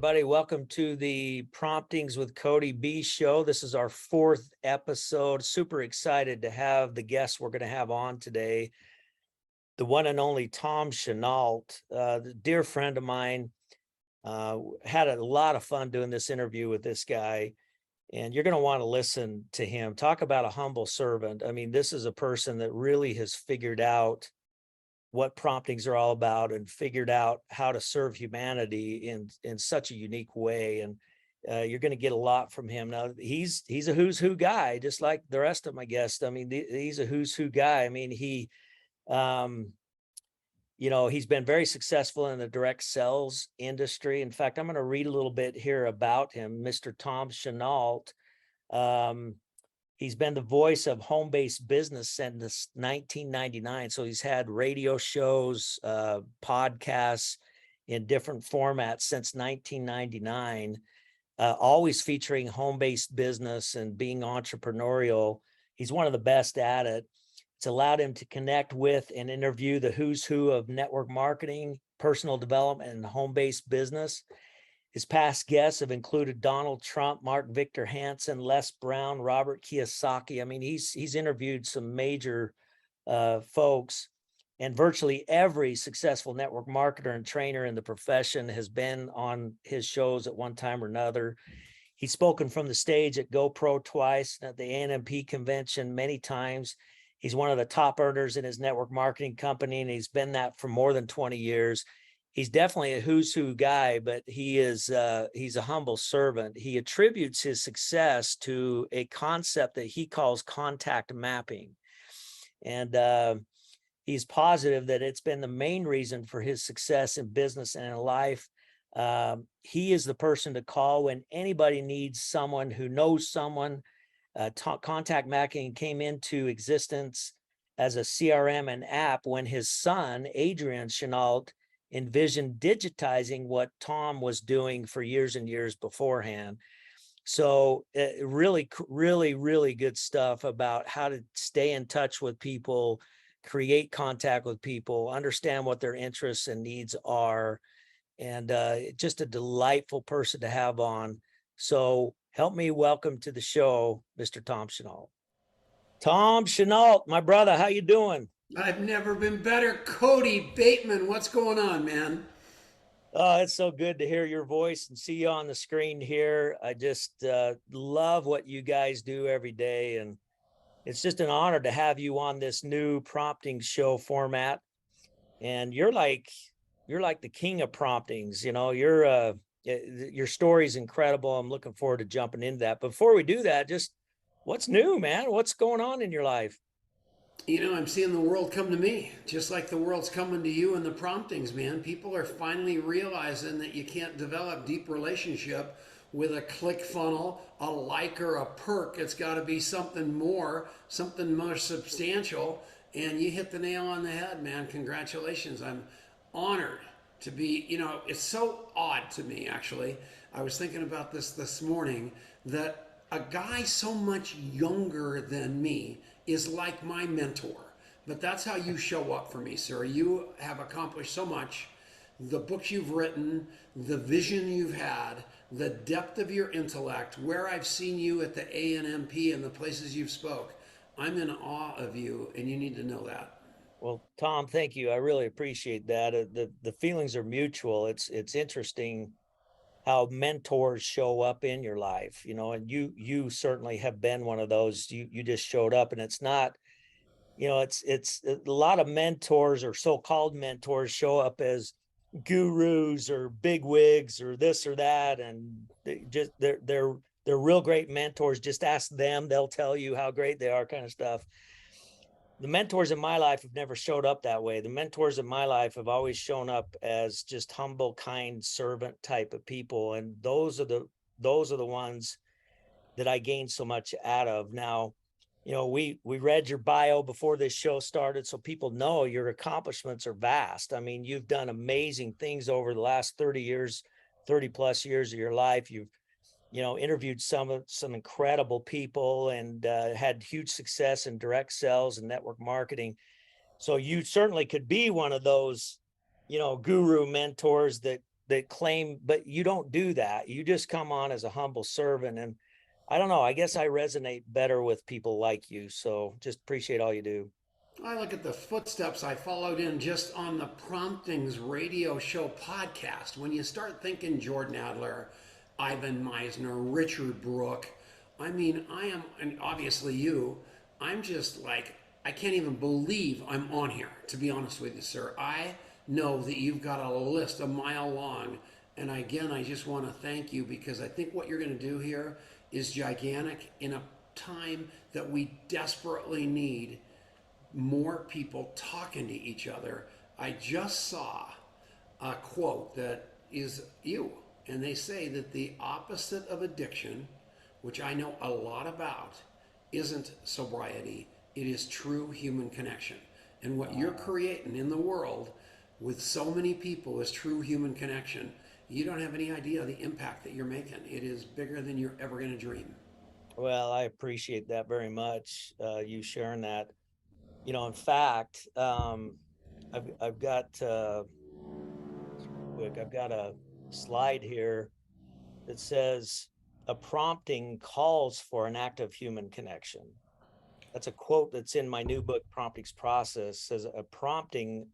everybody. Welcome to the Promptings with Kody B show. This is our 4th episode. Super excited to have the guests we're going to have on today. The one and only Tom Chenault, the dear friend of mine. Had a lot of fun doing this interview with this guy, and you're going to want to listen to him. Talk about a humble servant. I mean, this is a person that really has figured out what promptings are all about and figured out how to serve humanity in such a unique way. And you're going to get a lot from him. Now, he's a who's who guy, just like the rest of my guests. I mean, he's a who's who guy. I mean, he's been very successful in the direct sales industry. In fact, I'm going to read a little bit here about him, Mr. Tom Chenault. He's been the voice of home-based business since 1999. So he's had radio shows, podcasts in different formats since 1999, always featuring home-based business and being entrepreneurial. He's one of the best at it. It's allowed him to connect with and interview the who's who of network marketing, personal development, and home-based business. His past guests have included Donald Trump, Mark Victor Hansen, Les Brown, Robert Kiyosaki. I mean, he's interviewed some major folks, and virtually every successful network marketer and trainer in the profession has been on his shows at one time or another. He's spoken from the stage at GoPro twice, at the ANMP convention many times. He's one of the top earners in his network marketing company, and he's been that for more than 20 years. He's definitely a who's who guy, but he's a humble servant. He attributes his success to a concept that he calls contact mapping. And he's positive that it's been the main reason for his success in business and in life. He is the person to call when anybody needs someone who knows someone. Contact mapping came into existence as a CRM and app when his son, Adrian Chenault, envisioned digitizing what Tom was doing for years and years beforehand. So really good stuff about how to stay in touch with people, create contact with people, understand what their interests and needs are, and just a delightful person to have on. So help me welcome to the show, Mr. Tom Chenault. Tom Chenault, my brother, how you doing? I've never been better. Kody Bateman, what's going on, man? Oh, it's so good to hear your voice and see you on the screen here. I just love what you guys do every day. And it's just an honor to have you on this new prompting show format. And you're like the king of promptings. You know, your story's incredible. I'm looking forward to jumping into that. Before we do that, just what's new, man? What's going on in your life? You know, I'm seeing the world come to me, just like the world's coming to you in the promptings, man. People are finally realizing that you can't develop deep relationship with a click funnel, a like, or a perk. It's got to be something more substantial. And you hit the nail on the head, man. Congratulations. I'm honored to be, it's so odd to me, actually. I was thinking about this morning, that a guy so much younger than me is like my mentor. But that's how you show up for me, sir. You have accomplished so much. The books you've written, the vision you've had, the depth of your intellect, where I've seen you at the ANMP and the places you've spoke. I'm in awe of you, and you need to know that. Well, Tom, thank you. I really appreciate that. The feelings are mutual. It's interesting how mentors show up in your life, and you certainly have been one of those. You just showed up, and it's not, it's a lot of mentors or so-called mentors show up as gurus or big wigs or this or that, and they're real great mentors. Just ask them, they'll tell you how great they are, kind of stuff. The mentors in my life have never showed up that way. The mentors in my life have always shown up as just humble, kind, servant type of people. And those are the ones that I gained so much out of. Now, we read your bio before this show started, so people know your accomplishments are vast. I mean, you've done amazing things over the last 30 plus years of your life. You've interviewed some incredible people and had huge success in direct sales and network marketing. So you certainly could be one of those, guru mentors that that claim, but you don't do that. You just come on as a humble servant. And I don't know, I guess I resonate better with people like you. So just appreciate all you do. I look at the footsteps I followed in just on the Promptings radio show podcast. When you start thinking Jordan Adler, Ivan Meisner, Richard Brooke, I mean, I am, and obviously you, I'm just like, I can't even believe I'm on here, to be honest with you, sir. I know that you've got a list a mile long. And again, I just want to thank you because I think what you're going to do here is gigantic in a time that we desperately need more people talking to each other. I just saw a quote that is you, and they say that the opposite of addiction, which I know a lot about, isn't sobriety, it is true human connection. And what you're creating in the world with so many people is true human connection. You don't have any idea the impact that you're making. It is bigger than you're ever going to dream. Well, I appreciate that very much. You sharing that. In fact, I've got quick. I've got a slide here that says a prompting calls for an act of human connection. That's a quote that's in my new book, Promptings Process. Says a prompting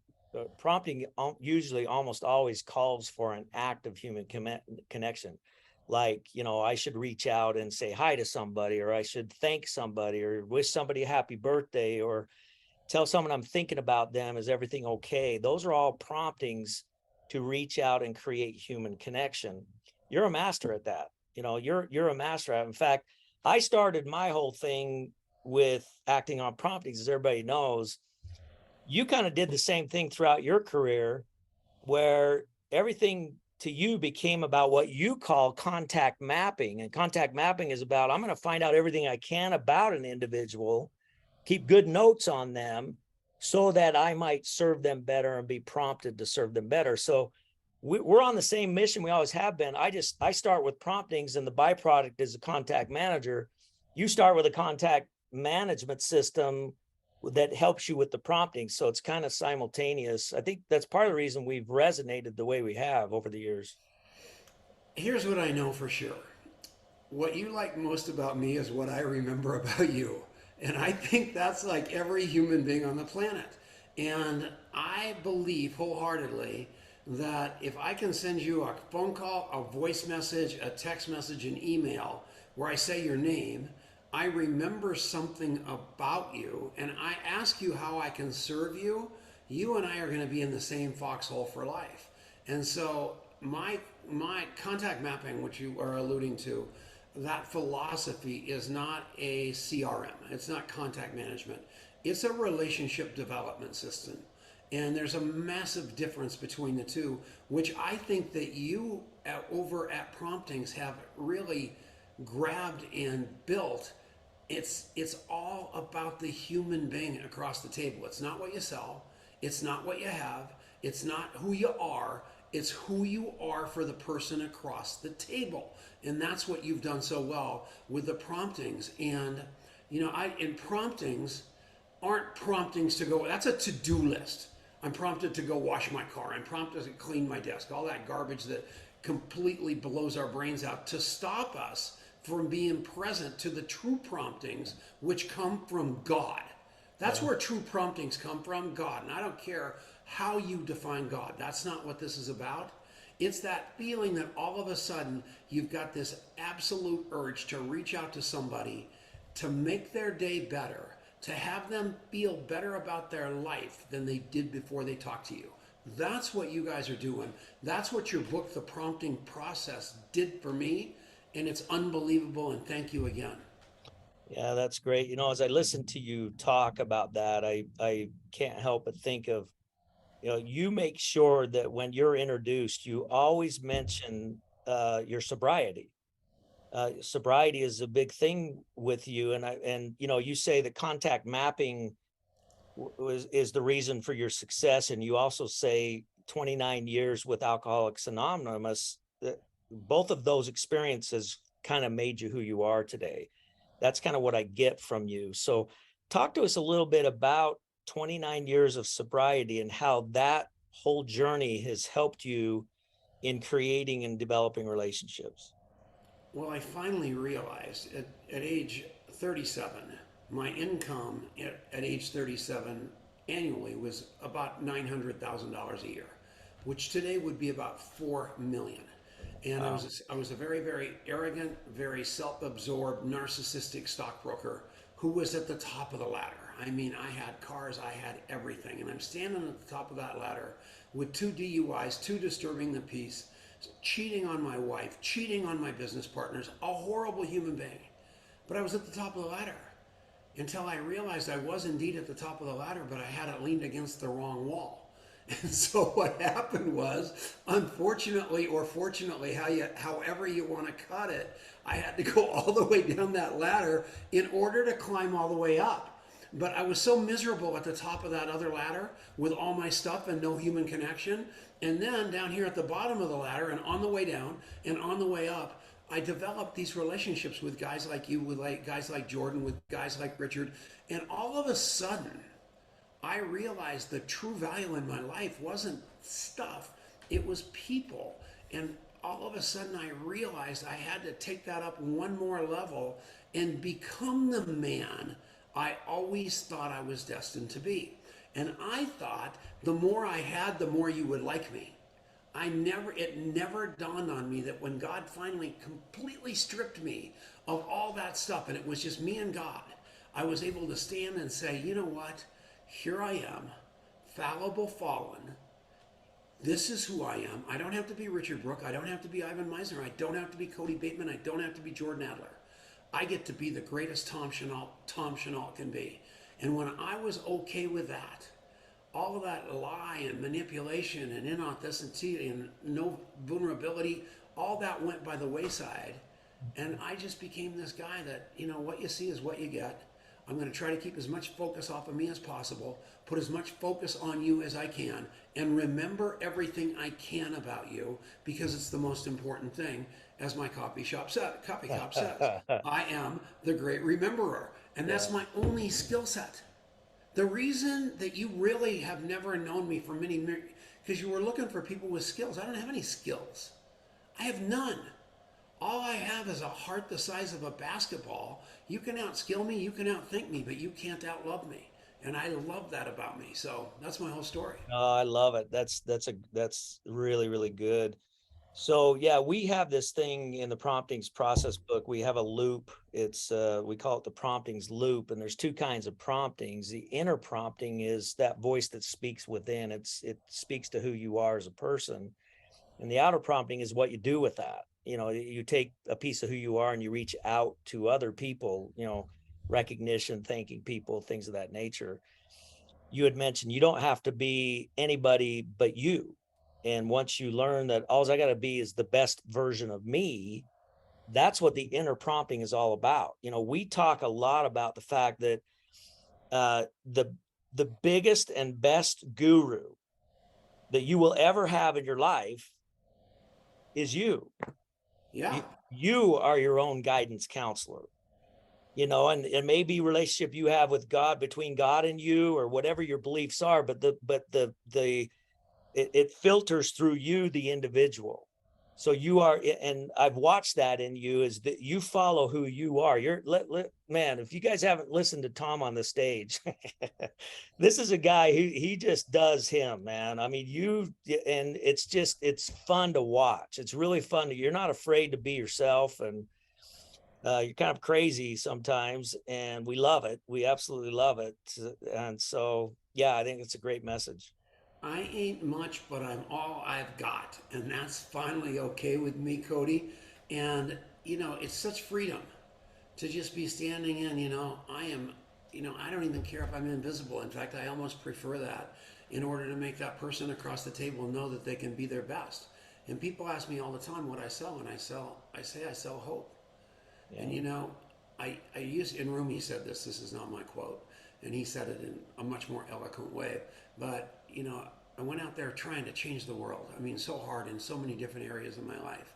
usually almost always calls for an act of human connection. Like, I should reach out and say hi to somebody, or I should thank somebody, or wish somebody a happy birthday, or tell someone I'm thinking about them. Is everything okay? Those are all promptings to reach out and create human connection. You're a master at that. You're a master at it. In fact, I started my whole thing with acting on promptings, as everybody knows. You kind of did the same thing throughout your career, where everything to you became about what you call contact mapping. And contact mapping is about, I'm going to find out everything I can about an individual, keep good notes on them so that I might serve them better and be prompted to serve them better. So we're on the same mission. We always have been. I start with promptings, and the byproduct is a contact manager. You start with a contact management system that helps you with the prompting. So it's kind of simultaneous. I think that's part of the reason we've resonated the way we have over the years. Here's what I know for sure. What you like most about me is what I remember about you. And I think that's like every human being on the planet. And I believe wholeheartedly that if I can send you a phone call, a voice message, a text message, an email where I say your name, I remember something about you, and I ask you how I can serve you, you and I are going to be in the same foxhole for life. And so my contact mapping, which you are alluding to, that philosophy is not a CRM. It's not contact management. It's a relationship development system. And there's a massive difference between the two, which I think that you over at Promptings have really grabbed and built. It's all about the human being across the table. It's not what you sell. It's not what you have. It's not who you are. It's who you are for the person across the table. And that's what you've done so well with the promptings. And, in promptings aren't promptings to go, that's a to-do list. I'm prompted to go wash my car. I'm prompted to clean my desk. All that garbage that completely blows our brains out to stop us from being present to the true promptings, which come from God. That's where true promptings come from, God. And I don't care how you define God. That's not what this is about. It's that feeling that all of a sudden you've got this absolute urge to reach out to somebody, to make their day better, to have them feel better about their life than they did before they talked to you. That's what you guys are doing. That's what your book, The Prompting Process, did for me. And it's unbelievable. And thank you again. Yeah, that's great. As I listen to you talk about that, I can't help but think of, you make sure that when you're introduced, you always mention your sobriety. Sobriety is a big thing with you. And you say that contact mapping is the reason for your success. And you also say 29 years with Alcoholics Anonymous. Both of those experiences kind of made you who you are today. That's kind of what I get from you. So talk to us a little bit about 29 years of sobriety and how that whole journey has helped you in creating and developing relationships? Well, I finally realized at age 37, my income at age 37 annually was about $900,000 a year, which today would be about 4 million. And Wow. I was a very, very arrogant, very self-absorbed, narcissistic stockbroker who was at the top of the ladder. I mean, I had cars, I had everything, and I'm standing at the top of that ladder with 2 DUIs, 2 disturbing the peace, cheating on my wife, cheating on my business partners, a horrible human being. But I was at the top of the ladder until I realized I was indeed at the top of the ladder, but I had it leaned against the wrong wall. And so what happened was, unfortunately or fortunately, however you want to cut it, I had to go all the way down that ladder in order to climb all the way up. But I was so miserable at the top of that other ladder with all my stuff and no human connection. And then down here at the bottom of the ladder and on the way down and on the way up, I developed these relationships with guys like you, with guys like Jordan, with guys like Richard. And all of a sudden, I realized the true value in my life wasn't stuff, it was people. And all of a sudden, I realized I had to take that up one more level and become the man I always thought I was destined to be. And I thought the more I had, the more you would like me. It never dawned on me that when God finally completely stripped me of all that stuff and it was just me and God, I was able to stand and say, you know what? Here I am, fallible, fallen. This is who I am. I don't have to be Richard Brooke. I don't have to be Ivan Meisner. I don't have to be Kody Bateman. I don't have to be Jordan Adler. I get to be the greatest Tom Chenault can be. And when I was okay with that, all of that lie and manipulation and inauthenticity and no vulnerability, all that went by the wayside. And I just became this guy that, what you see is what you get. I'm going to try to keep as much focus off of me as possible, put as much focus on you as I can, and remember everything I can about you because it's the most important thing. As my coffee cop says, I am the great rememberer. And Yeah. that's my only skill set. The reason that you really have never known me for many, because you were looking for people with skills. I don't have any skills. I have none. All I have is a heart the size of a basketball. You can outskill me, you can outthink me, but you can't outlove me. And I love that about me. So that's my whole story. Oh, I love it. That's really, really good. So yeah, we have this thing in the promptings process book. We have a loop. It's we call it the promptings loop. And there's two kinds of promptings. The inner prompting is that voice that speaks within. It speaks to who you are as a person. And the outer prompting is what you do with that. You take a piece of who you are and you reach out to other people, recognition, thanking people, things of that nature. You had mentioned you don't have to be anybody but you. And once you learn that all I got to be is the best version of me, that's what the inner prompting is all about. We talk a lot about the fact that the biggest and best guru that you will ever have in your life is you. Yeah. You are your own guidance counselor. And it may be relationship you have with God, between God and you, or whatever your beliefs are, but it filters through you, the individual. So you are, and I've watched that in you, is that you follow who you are. Man, if you guys haven't listened to Tom on the stage, this is a guy who he just does him, man. I mean, and it's fun to watch. It's really fun. You're not afraid to be yourself, and you're kind of crazy sometimes, and we love it. We absolutely love it. And so, yeah, I think it's a great message. I ain't much, but I'm all I've got. And that's finally okay with me, Kody. And, it's such freedom to just be standing in, I don't even care if I'm invisible. In fact, I almost prefer that in order to make that person across the table know that they can be their best. And people ask me all the time what I sell, and I say I sell hope. Yeah. And I used in Rumi said this is not my quote, and he said it in a much more eloquent way. But I went out there trying to change the world. I mean, so hard in so many different areas of my life.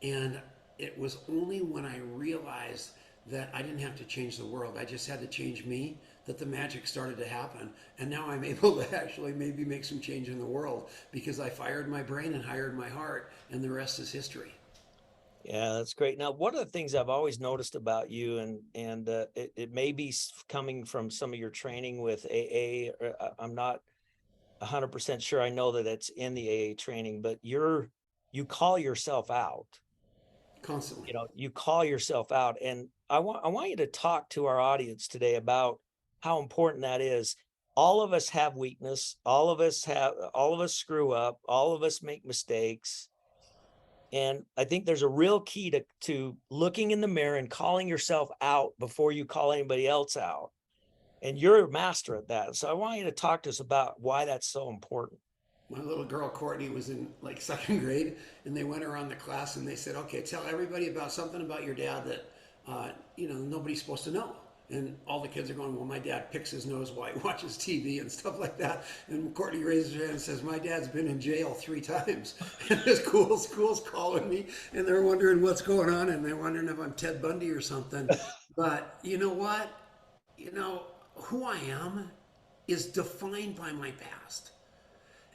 And it was only when I realized that I didn't have to change the world. I just had to change me, that the magic started to happen. And now I'm able to actually maybe make some change in the world because I fired my brain and hired my heart, and the rest is history. Yeah, that's great. Now, one of the things I've always noticed about you, and it may be coming from some of your training with AA, or I'm not 100% sure I know that it's in the AA training, but you call yourself out. Constantly. You call yourself out, and I want you to talk to our audience today about how important that is. All of us have weakness. All of us screw up. All of us make mistakes. And I think there's a real key to looking in the mirror and calling yourself out before you call anybody else out. And you're a master at that. So I want you to talk to us about why that's so important. My little girl Courtney was in like second grade, and they went around the class and they said, "Okay, tell everybody about something about your dad that nobody's supposed to know." And all the kids are going, "Well, my dad picks his nose while he watches TV and stuff like that." And Courtney raises her hand and says, "My dad's been in jail 3 times." And the school's calling me, and they're wondering what's going on, and they're wondering if I'm Ted Bundy or something. But you know what? Who I am is defined by my past.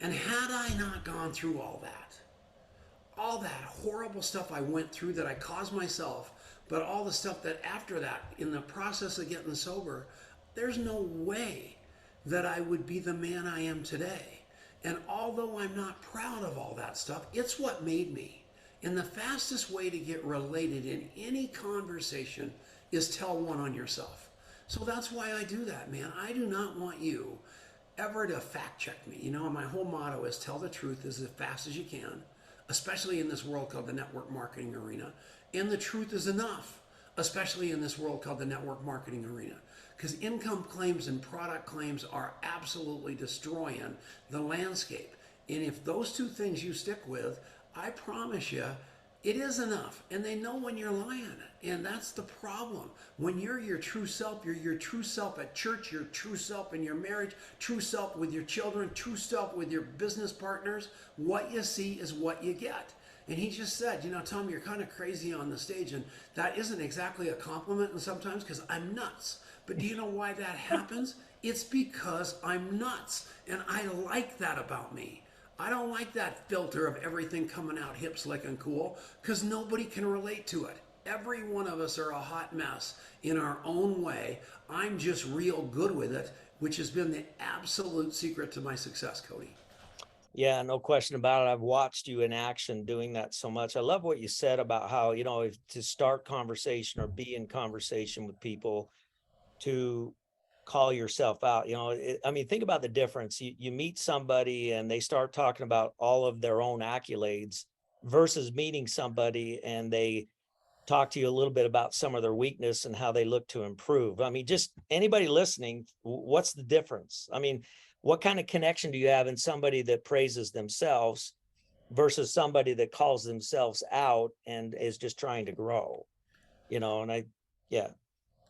And had I not gone through all that horrible stuff I went through that I caused myself, but all the stuff that after that, in the process of getting sober, there's no way that I would be the man I am today. And although I'm not proud of all that stuff, it's what made me. And the fastest way to get related in any conversation is tell one on yourself. So that's why I do that, man. I do not want you ever to fact check me. My whole motto is tell the truth as fast as you can, especially in this world called the network marketing arena. And the truth is enough, especially in this world called the network marketing arena. Because income claims and product claims are absolutely destroying the landscape. And if those two things you stick with, I promise you, it is enough. And they know when you're lying. And that's the problem. When you're your true self, you're your true self at church, your true self in your marriage, true self with your children, true self with your business partners. What you see is what you get. And he just said, Tom, you're kind of crazy on the stage. And that isn't exactly a compliment, and sometimes because I'm nuts. But do you know why that happens? It's because I'm nuts. And I like that about me. I don't like that filter of everything coming out hip, slick, and cool, because nobody can relate to it. Every one of us are a hot mess in our own way. I'm just real good with it, which has been the absolute secret to my success, Kody. Yeah, no question about it. I've watched you in action doing that so much. I love what you said about how, if to start conversation or be in conversation with people, to call yourself out. Think about the difference. You meet somebody and they start talking about all of their own accolades versus meeting somebody and they talk to you a little bit about some of their weakness and how they look to improve. Just anybody listening, what's the difference? What kind of connection do you have in somebody that praises themselves versus somebody that calls themselves out and is just trying to grow? Yeah.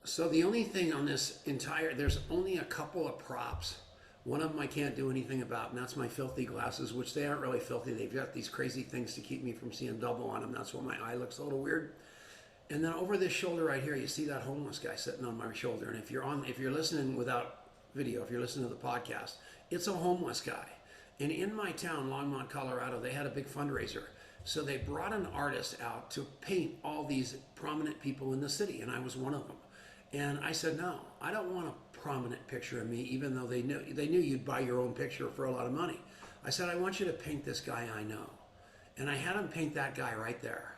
So the only thing on there's only a couple of props. One of them I can't do anything about, and that's my filthy glasses, which they aren't really filthy. They've got these crazy things to keep me from seeing double on them. That's why my eye looks a little weird. And then over this shoulder right here, you see that homeless guy sitting on my shoulder. And if you're listening without video, if you're listening to the podcast, it's a homeless guy. And in my town, Longmont, Colorado, they had a big fundraiser. So they brought an artist out to paint all these prominent people in the city, and I was one of them. And I said, no, I don't want a prominent picture of me, even though they knew you'd buy your own picture for a lot of money. I said, I want you to paint this guy I know. And I had him paint that guy right there.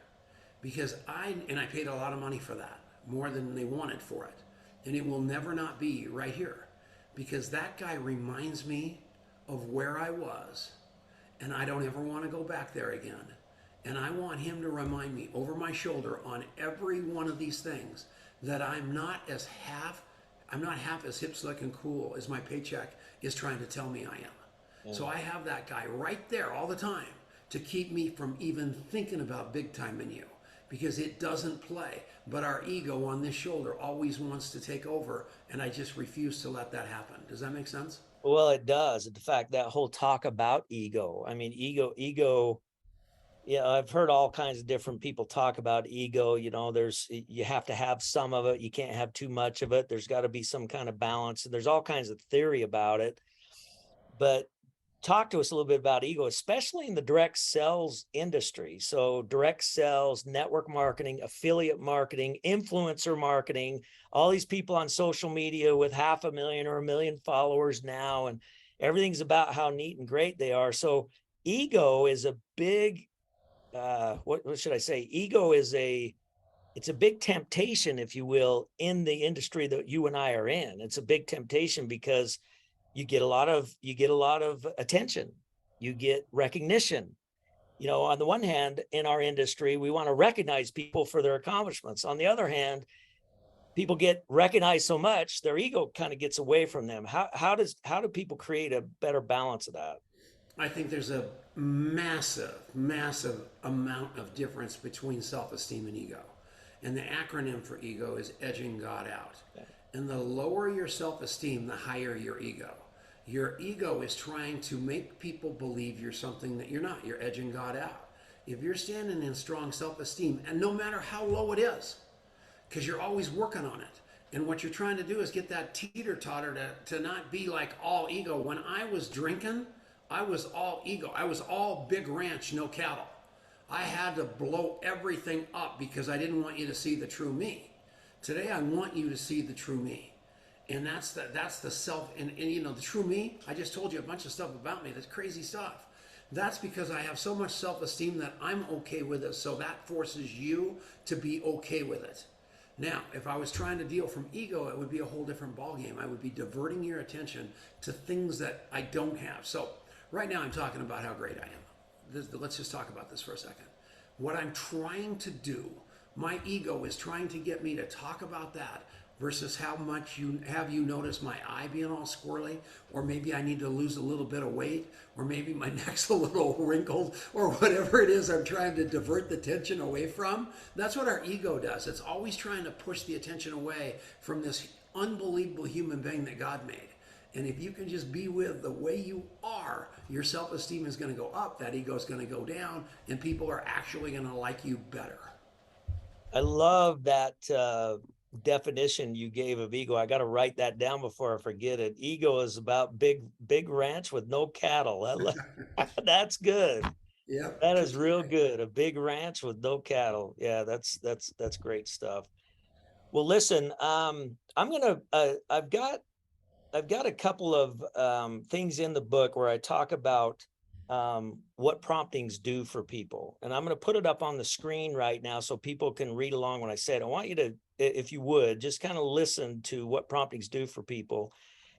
Because I paid a lot of money for that, more than they wanted for it. And it will never not be right here. Because that guy reminds me of where I was. And I don't ever want to go back there again. And I want him to remind me over my shoulder on every one of these things that I'm not half as hip, slick, and cool as my paycheck is trying to tell me I am. Yeah. So I have that guy right there all the time to keep me from even thinking about big time in you, because it doesn't play. But our ego on this shoulder always wants to take over, and I just refuse to let that happen. Does that make sense? Well, it does. In fact, that whole talk about ego, ego Yeah, I've heard all kinds of different people talk about ego. You have to have some of it. You can't have too much of it. There's got to be some kind of balance. And there's all kinds of theory about it. But talk to us a little bit about ego, especially in the direct sales industry. So direct sales, network marketing, affiliate marketing, influencer marketing, all these people on social media with 500,000 or 1 million followers now, and everything's about how neat and great they are. So ego is a big, what should I say? Ego is it's a big temptation, if you will, in the industry that you and I are in. It's a big temptation because you get a lot of attention, you get recognition. On the one hand, in our industry, we want to recognize people for their accomplishments. On the other hand, people get recognized so much, their ego kind of gets away from them. How do people create a better balance of that? I think there's a massive, massive amount of difference between self-esteem and ego. And the acronym for ego is edging God out. Okay. And the lower your self-esteem, the higher your ego. Your ego is trying to make people believe you're something that you're not. You're edging God out. If you're standing in strong self-esteem, and no matter how low it is, because you're always working on it, and what you're trying to do is get that teeter-totter to not be like all ego. When I was drinking, I was all ego. I was all big ranch, no cattle. I had to blow everything up because I didn't want you to see the true me. Today, I want you to see the true me. And that's the self, and the true me, I just told you a bunch of stuff about me, that's crazy stuff. That's because I have so much self-esteem that I'm okay with it, so that forces you to be okay with it. Now, if I was trying to deal from ego, it would be a whole different ballgame. I would be diverting your attention to things that I don't have. So right now I'm talking about how great I am. Let's just talk about this for a second. What I'm trying to do, my ego is trying to get me to talk about that versus how much you noticed my eye being all squirrely, or maybe I need to lose a little bit of weight, or maybe my neck's a little wrinkled, or whatever it is I'm trying to divert the attention away from. That's what our ego does. It's always trying to push the attention away from this unbelievable human being that God made. And if you can just be with the way you are, your self-esteem is going to go up, that ego is going to go down, and people are actually going to like you better. I love that definition you gave of ego. I got to write that down before I forget it. Ego is about big ranch with no cattle. That's good. Yeah, that is real right. Good. A big ranch with no cattle. Yeah, that's great stuff. Well, listen, I've got a couple of things in the book where I talk about what promptings do for people. And I'm going to put it up on the screen right now so people can read along when I say it. I want you to, if you would, just kind of listen to what promptings do for people.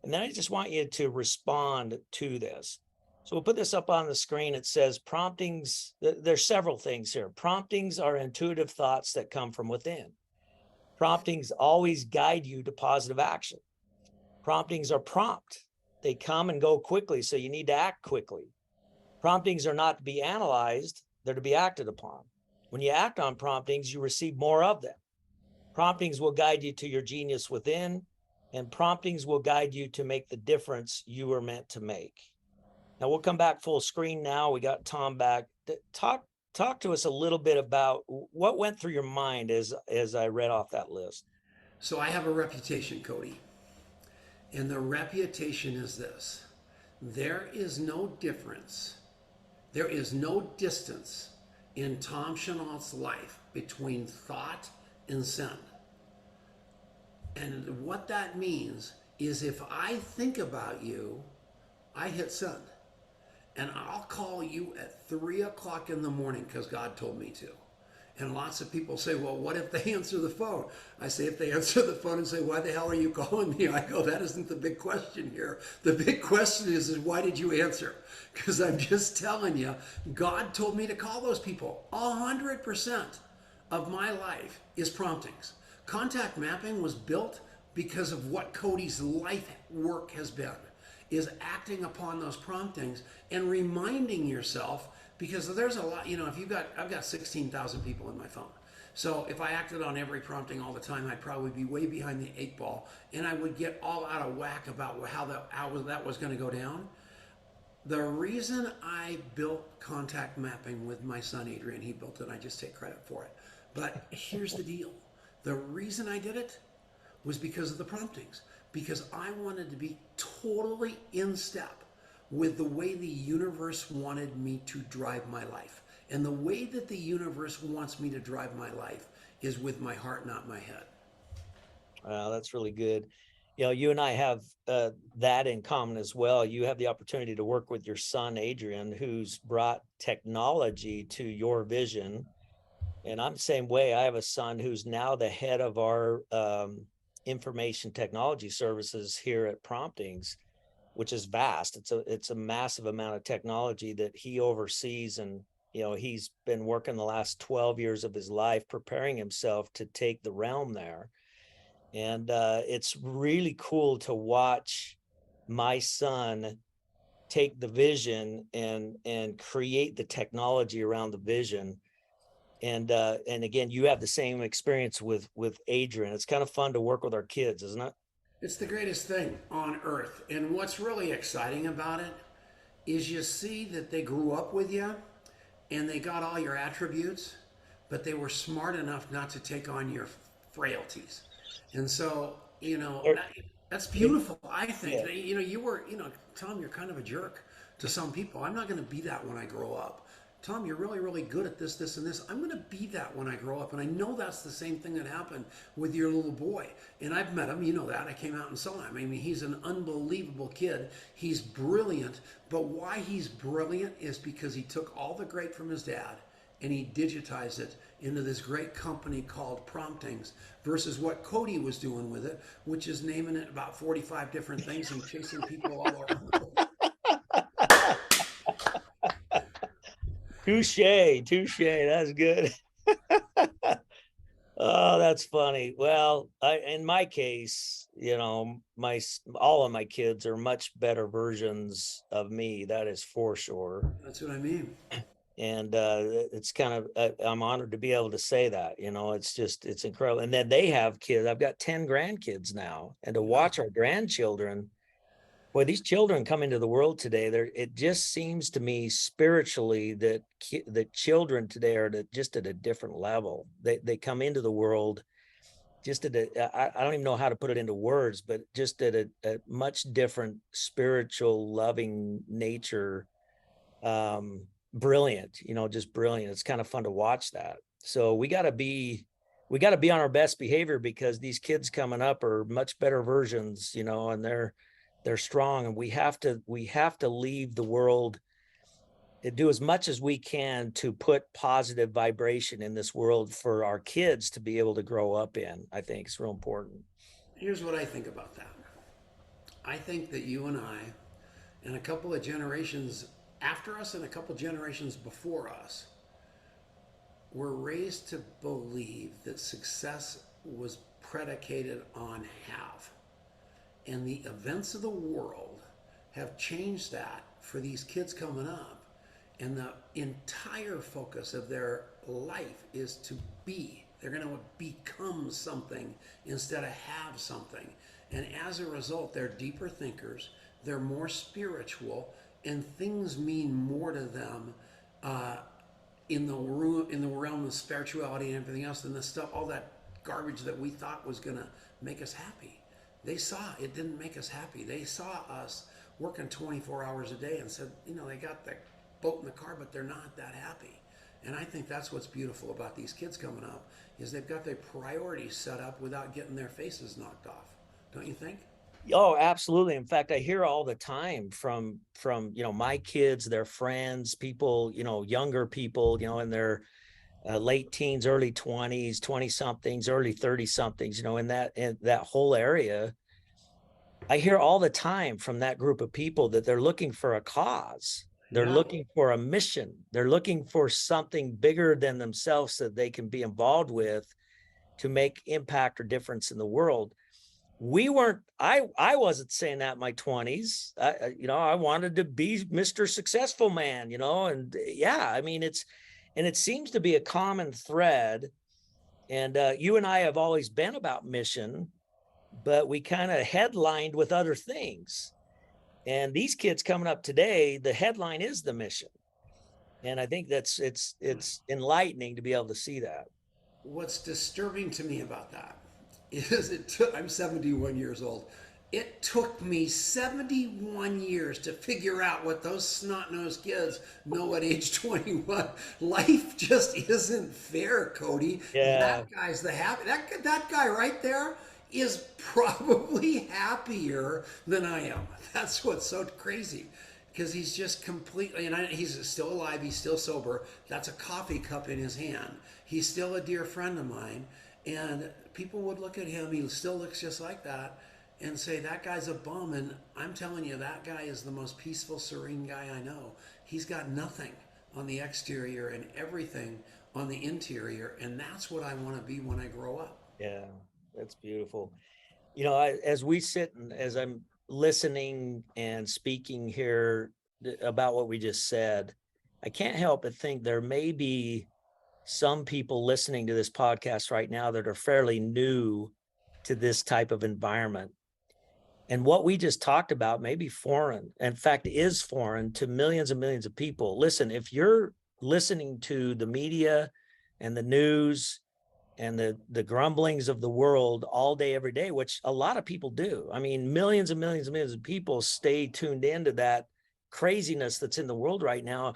And then I just want you to respond to this. So we'll put this up on the screen. It says promptings, there's several things here. Promptings are intuitive thoughts that come from within. Promptings always guide you to positive action. Promptings are prompt. They come and go quickly, so you need to act quickly. Promptings are not to be analyzed, they're to be acted upon. When you act on promptings, you receive more of them. Promptings will guide you to your genius within, and promptings will guide you to make the difference you were meant to make. Now we'll come back full screen now. We got Tom back. Talk to us a little bit about what went through your mind as I read off that list. So I have a reputation, Kody. And the reputation is this: there is no difference, there is no distance in Tom Chenault's life between thought and send. And what that means is if I think about you, I hit send. And I'll call you at 3 o'clock in the morning because God told me to. And lots of people say, well, what if they answer the phone? I say, if they answer the phone and say, why the hell are you calling me? I go, that isn't the big question here. The big question is why did you answer? Because I'm just telling you, God told me to call those people. 100% of my life is promptings. Contact mapping was built because of what Kody's life work has been, is acting upon those promptings and reminding yourself. Because there's a lot, if I've got 16,000 people in my phone. So if I acted on every prompting all the time, I'd probably be way behind the 8 ball, and I would get all out of whack about how that was going to go down. The reason I built contact mapping with my son Adrian, he built it, I just take credit for it. But here's the deal. The reason I did it was because of the promptings. Because I wanted to be totally in step with the way the universe wanted me to drive my life. And the way that the universe wants me to drive my life is with my heart, not my head. That's really good. You and I have that in common as well. You have the opportunity to work with your son, Adrian, who's brought technology to your vision. And I'm the same way. I have a son who's now the head of our information technology services here at Promptings, which is vast. It's a massive amount of technology that he oversees. And, he's been working the last 12 years of his life preparing himself to take the realm there. And it's really cool to watch my son take the vision and create the technology around the vision. And again, you have the same experience with Adrian. It's kind of fun to work with our kids, isn't it? It's the greatest thing on earth. And what's really exciting about it is you see that they grew up with you and they got all your attributes, but they were smart enough not to take on your frailties. And so, that's beautiful, I think. Yeah. You were, Tom, you're kind of a jerk to some people. I'm not going to be that when I grow up. Tom, you're really, really good at this, this, and this. I'm going to be that when I grow up. And I know that's the same thing that happened with your little boy. And I've met him, you know that. I came out and saw him. I mean, he's an unbelievable kid. He's brilliant. But why he's brilliant is because he took all the great from his dad and he digitized it into this great company called Promptings versus what Kody was doing with it, which is naming it about 45 different things and chasing people all around the world. Touche. That's good. Oh, that's funny. Well, in my case, all of my kids are much better versions of me. That is for sure. That's what I mean. And it's kind of, I'm honored to be able to say that. It's incredible. And then they have kids. I've got 10 grandkids now, and to watch our grandchildren. Boy, these children come into the world today. It just seems to me spiritually that the children today are just at a different level. They come into the world just at I don't even know how to put it into words, but just at a much different spiritual, loving nature. Brilliant, just brilliant. It's kind of fun to watch that. So we got to be on our best behavior because these kids coming up are much better versions, and they're strong, and we have to leave the world and do as much as we can to put positive vibration in this world for our kids to be able to grow up in. I think it's real important. Here's what I think about that. I think that you and I, and a couple of generations after us and a couple of generations before us, were raised to believe that success was predicated on have. And the events of the world have changed that for these kids coming up. And the entire focus of their life is to be. They're going to become something instead of have something. And as a result, they're deeper thinkers, they're more spiritual, and things mean more to them in the realm of spirituality and everything else than the stuff, all that garbage that we thought was going to make us happy. They saw it didn't make us happy. They saw us working 24 hours a day and said, they got the boat in the car, but they're not that happy. And I think that's what's beautiful about these kids coming up is they've got their priorities set up without getting their faces knocked off. Don't you think? Oh, absolutely. In fact, I hear all the time from my kids, their friends, people, younger people, in their late teens, early 20s, 20 somethings, early 30 somethings, in that whole area. I hear all the time from that group of people that they're looking for a cause. They're looking for a mission. They're looking for something bigger than themselves that they can be involved with to make impact or difference in the world. I wasn't saying that in my 20s. I wanted to be Mr. Successful Man, and yeah, I mean, it seems to be a common thread. And you and I have always been about mission, but we kind of headlined with other things. And these kids coming up today, the headline is the mission. And I think that's it's enlightening to be able to see that. What's disturbing to me about that is I'm 71 years old. It took me 71 years to figure out what those snot-nosed kids know at age 21. Life just isn't fair, Kody. Yeah. That guy's the happy. That guy right there is probably happier than I am. That's what's so crazy. Because he's just completely, and he's still alive, he's still sober. That's a coffee cup in his hand. He's still a dear friend of mine. And people would look at him, he still looks just like that, and say, that guy's a bum. And I'm telling you, that guy is the most peaceful, serene guy I know. He's got nothing on the exterior and everything on the interior. And that's what I want to be when I grow up. Yeah, that's beautiful. You know, as we sit and as I'm listening and speaking here about what we just said, I can't help but think there may be some people listening to this podcast right now that are fairly new to this type of environment. And what we just talked about may be foreign, in fact, is foreign to millions and millions of people. Listen, if you're listening to the media and the news and the grumblings of the world all day, every day, which a lot of people do. I mean, millions and millions and millions of people stay tuned into that craziness that's in the world right now,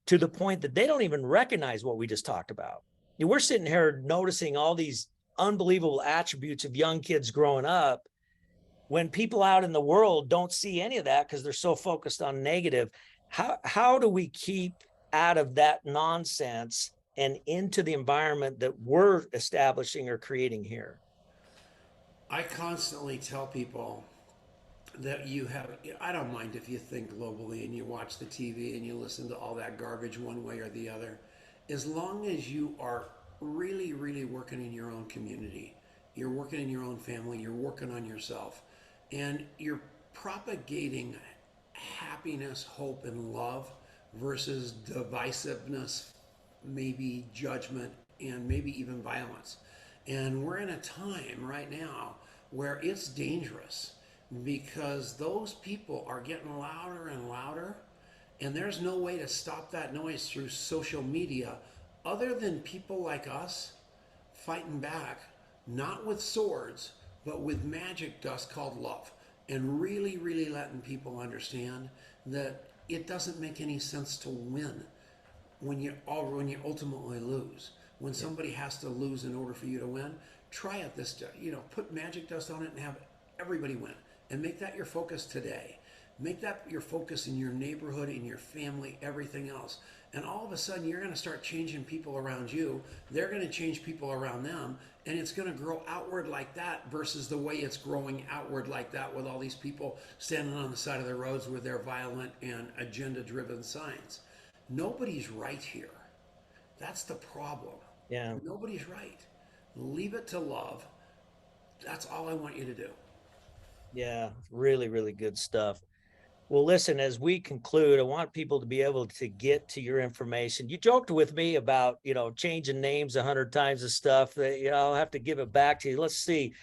to the point that they don't even recognize what we just talked about. We're sitting here noticing all these unbelievable attributes of young kids growing up, when people out in the world don't see any of that because they're so focused on negative. How do we keep out of that nonsense and into the environment that we're establishing or creating here? I constantly tell people that I don't mind if you think globally and you watch the TV and you listen to all that garbage one way or the other, as long as you are really, really working in your own community, you're working in your own family, you're working on yourself, and you're propagating happiness, hope, and love versus divisiveness, maybe judgment, and maybe even violence. And we're in a time right now where it's dangerous because those people are getting louder and louder, and there's no way to stop that noise through social media other than people like us fighting back, not with swords, but with magic dust called love, and really, really letting people understand that it doesn't make any sense to win when you ultimately lose. When somebody has to lose in order for you to win, try it put magic dust on it and have everybody win, and make that your focus today. Make that your focus in your neighborhood, in your family, everything else. And all of a sudden, you're going to start changing people around you. They're going to change people around them. And it's going to grow outward like that versus the way it's growing outward like that with all these people standing on the side of the roads with their violent and agenda-driven signs. Nobody's right here. That's the problem. Yeah. Nobody's right. Leave it to love. That's all I want you to do. Yeah, really, really good stuff. Well, listen, as we conclude, I want people to be able to get to your information. You joked with me about, changing names 100 times and stuff. That, I'll have to give it back to you. Let's see.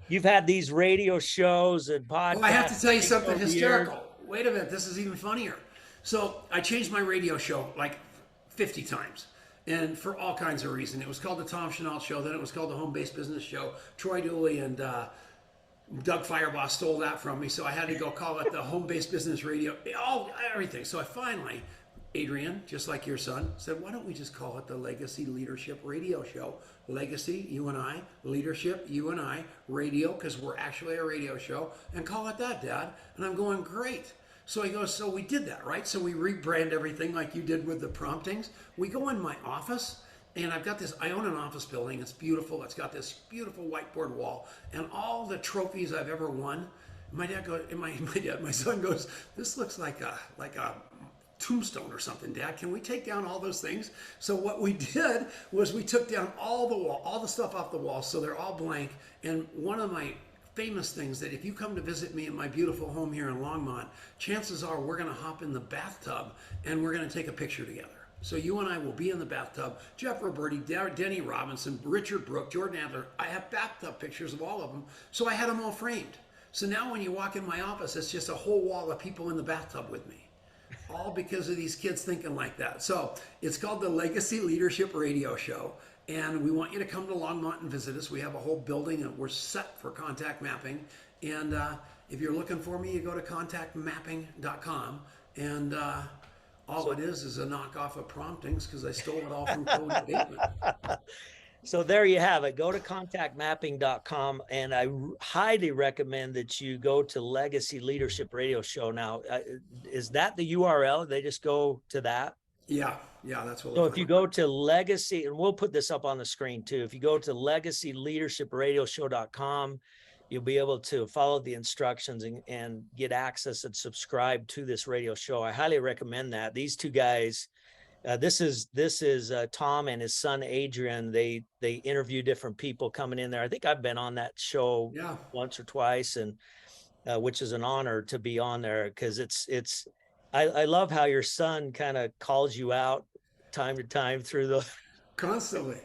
You've had these radio shows and podcasts. Well, I have to tell you something hysterical. Wait a minute. This is even funnier. So I changed my radio show like 50 times. And for all kinds of reasons. It was called the Tom Chenault Show. Then it was called the Home-Based Business Show. Troy Dooley and Doug Firebaugh stole that from me, so I had to go call it the Home-Based Business Radio, everything. So I finally, Adrian, just like your son, said, why don't we just call it the Legacy Leadership Radio Show? Legacy, you and I, leadership, you and I, radio, because we're actually a radio show, and call it that, Dad. And I'm going, great. So he goes, so we did that, right? So we rebrand everything like you did with the Promptings. We go in my office, and I own an office building. It's beautiful. It's got this beautiful whiteboard wall and all the trophies I've ever won. My son goes, this looks like a tombstone or something, Dad. Can we take down all those things? So what we did was we took down all the stuff off the wall. So they're all blank. And one of my famous things that if you come to visit me in my beautiful home here in Longmont, chances are we're going to hop in the bathtub and we're going to take a picture together. So you and I will be in the bathtub. Jeff Roberti, Denny Robinson, Richard Brooke, Jordan Adler. I have bathtub pictures of all of them. So I had them all framed. So now when you walk in my office, it's just a whole wall of people in the bathtub with me. All because of these kids thinking like that. So it's called the Legacy Leadership Radio Show. And we want you to come to Longmont and visit us. We have a whole building and we're set for contact mapping. And if you're looking for me, you go to contactmapping.com. And all it is a knockoff of Promptings because I stole it all from Kody Bateman. So there you have it. Go to contactmapping.com, and I highly recommend that you go to Legacy Leadership Radio Show. Now, is that the URL? They just go to that? Yeah, that's what. So if you go to Legacy, and we'll put this up on the screen too. If you go to legacyleadershipradioshow.com, you'll be able to follow the instructions and get access and subscribe to this radio show. I highly recommend that. These two guys. This is Tom and his son Adrian. They interview different people coming in there. I think I've been on that show once or twice, and which is an honor to be on there because I love how your son kind of calls you out time to time through the constantly.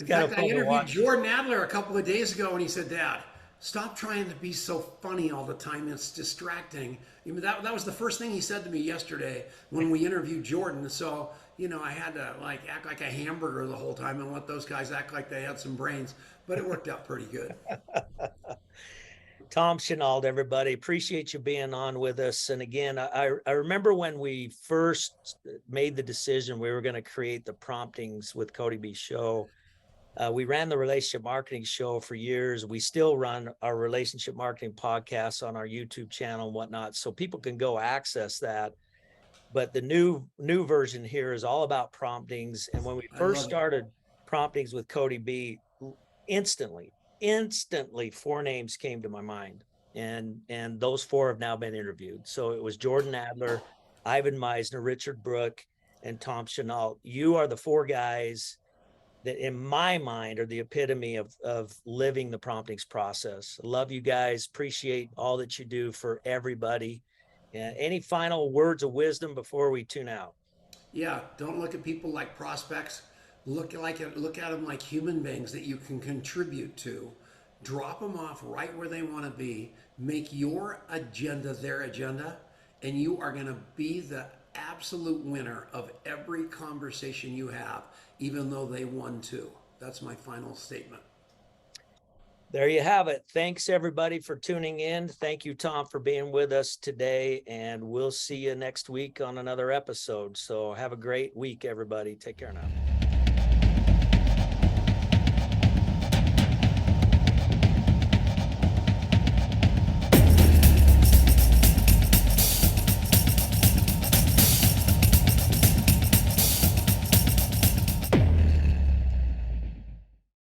In fact, I interviewed Jordan Adler a couple of days ago, and he said, "Dad, stop trying to be so funny all the time. It's distracting." That was the first thing he said to me yesterday when we interviewed Jordan. So, I had to act like a hamburger the whole time and let those guys act like they had some brains, but it worked out pretty good. Tom Chenault, everybody, appreciate you being on with us. And again, I remember when we first made the decision we were going to create the Promptings with Kody B show. We ran the relationship marketing show for years. We still run our relationship marketing podcast on our YouTube channel and whatnot, so people can go access that. But the new version here is all about promptings. And when we first started Promptings with Kody B, instantly 4 names came to my mind, and those 4 have now been interviewed. So it was Jordan Adler, Ivan Meisner, Richard Brook, and Tom Chenault. You are the 4 guys that in my mind are the epitome of living the Promptings process. Love you guys. Appreciate all that you do for everybody. Any final words of wisdom before we tune out? Yeah, don't look at people like prospects. Look at them like human beings that you can contribute to. Drop them off right where they want to be. Make your agenda their agenda, and you are going to be the absolute winner of every conversation you have, even though they won too. That's my final statement. There you have it. Thanks everybody for tuning in. Thank you, Tom, for being with us today, and we'll see you next week on another episode. So have a great week, everybody. Take care now.